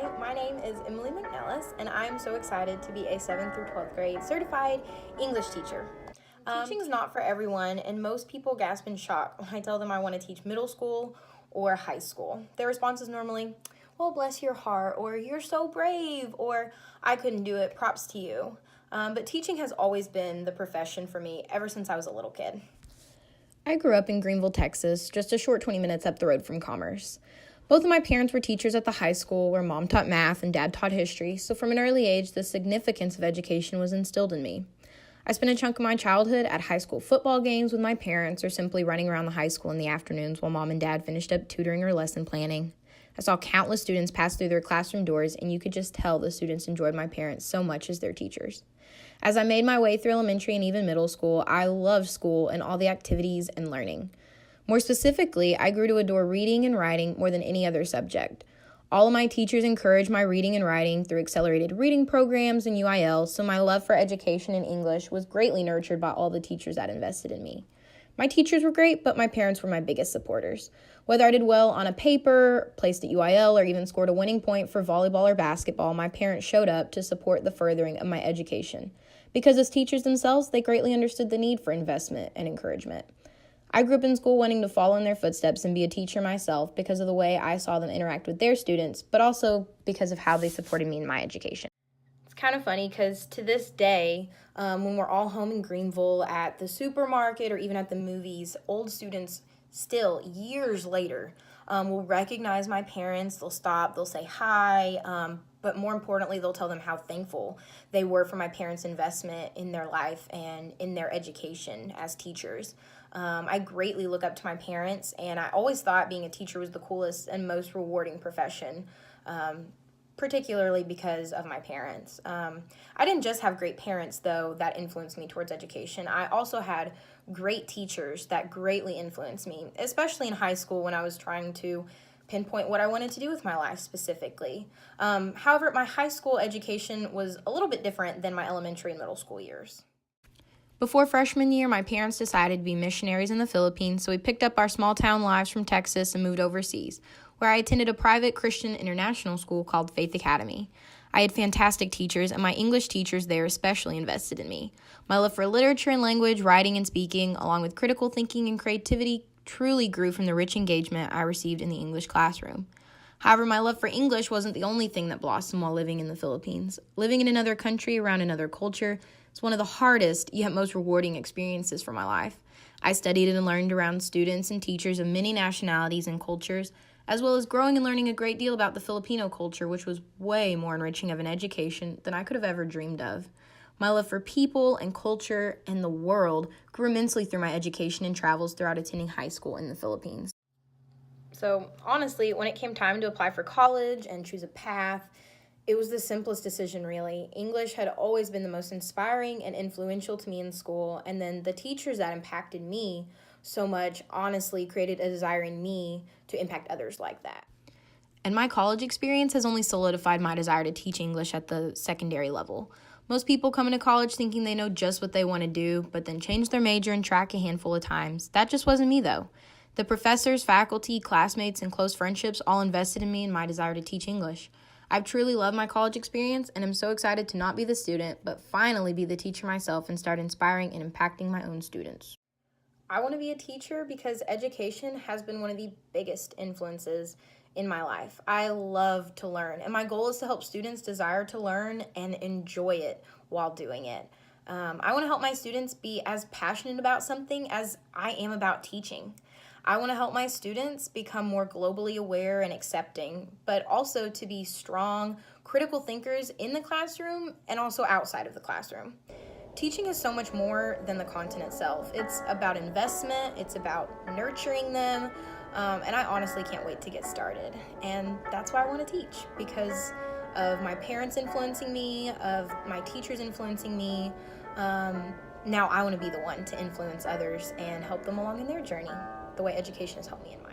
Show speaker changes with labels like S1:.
S1: Hi, my name is Emili McNellis, and I'm so excited to be a 7th through 12th grade certified English teacher. Teaching is not for everyone, and most people gasp in shock when I tell them I want to teach middle school or high school. Their response is normally, well, bless your heart, or you're so brave, or I couldn't do it, props to you. But teaching has always been the profession for me ever since I was a little kid.
S2: I grew up in Greenville, Texas, just a short 20 minutes up the road from Commerce. Both of my parents were teachers at the high school where mom taught math and dad taught history, so from an early age, the significance of education was instilled in me. I spent a chunk of my childhood at high school football games with my parents or simply running around the high school in the afternoons while mom and dad finished up tutoring or lesson planning. I saw countless students pass through their classroom doors, and you could just tell the students enjoyed my parents so much as their teachers. As I made my way through elementary and even middle school, I loved school and all the activities and learning. More specifically, I grew to adore reading and writing more than any other subject. All of my teachers encouraged my reading and writing through accelerated reading programs and UIL, so my love for education and English was greatly nurtured by all the teachers that invested in me. My teachers were great, but my parents were my biggest supporters. Whether I did well on a paper, placed at UIL, or even scored a winning point for volleyball or basketball, my parents showed up to support the furthering of my education. Because as teachers themselves, they greatly understood the need for investment and encouragement. I grew up in school wanting to follow in their footsteps and be a teacher myself because of the way I saw them interact with their students, but also because of how they supported me in my education.
S1: It's kind of funny because to this day, when we're all home in Greenville at the supermarket or even at the movies, old students still, years later, will recognize my parents. They'll stop, they'll say hi, but more importantly, they'll tell them how thankful they were for my parents' investment in their life and in their education as teachers. I greatly look up to my parents, and I always thought being a teacher was the coolest and most rewarding profession, particularly because of my parents. I didn't just have great parents, though, that influenced me towards education. I also had great teachers that greatly influenced me, especially in high school when I was trying to pinpoint what I wanted to do with my life specifically. However, my high school education was a little bit different than my elementary and middle school years.
S2: Before freshman year, my parents decided to be missionaries in the Philippines, so we picked up our small town lives from Texas and moved overseas, where I attended a private Christian international school called Faith Academy. I had fantastic teachers, and my English teachers there especially invested in me. My love for literature and language, writing and speaking, along with critical thinking and creativity, truly grew from the rich engagement I received in the English classroom. However, my love for English wasn't the only thing that blossomed while living in the Philippines. Living in another country around another culture is one of the hardest yet most rewarding experiences for my life. I studied and learned around students and teachers of many nationalities and cultures, as well as growing and learning a great deal about the Filipino culture, which was way more enriching of an education than I could have ever dreamed of. My love for people and culture and the world grew immensely through my education and travels throughout attending high school in the Philippines.
S1: So honestly, when it came time to apply for college and choose a path, it was the simplest decision, really. English had always been the most inspiring and influential to me in school, and then the teachers that impacted me so much honestly created a desire in me to impact others like that.
S2: And my college experience has only solidified my desire to teach English at the secondary level. Most people come into college thinking they know just what they want to do, but then change their major and track a handful of times. That just wasn't me, though. The professors, faculty, classmates, and close friendships all invested in me and my desire to teach English. I've truly loved my college experience, and I'm so excited to not be the student, but finally be the teacher myself and start inspiring and impacting my own students.
S1: I want to be a teacher because education has been one of the biggest influences in my life. I love to learn, and my goal is to help students desire to learn and enjoy it while doing it. I want to help my students be as passionate about something as I am about teaching. I want to help my students become more globally aware and accepting, but also to be strong, critical thinkers in the classroom and also outside of the classroom. Teaching is so much more than the content itself. It's about investment, it's about nurturing them, and I honestly can't wait to get started. And that's why I want to teach, because of my parents influencing me, of my teachers influencing me. Now I want to be the one to influence others and help them along in their journey, the way education has helped me in mine.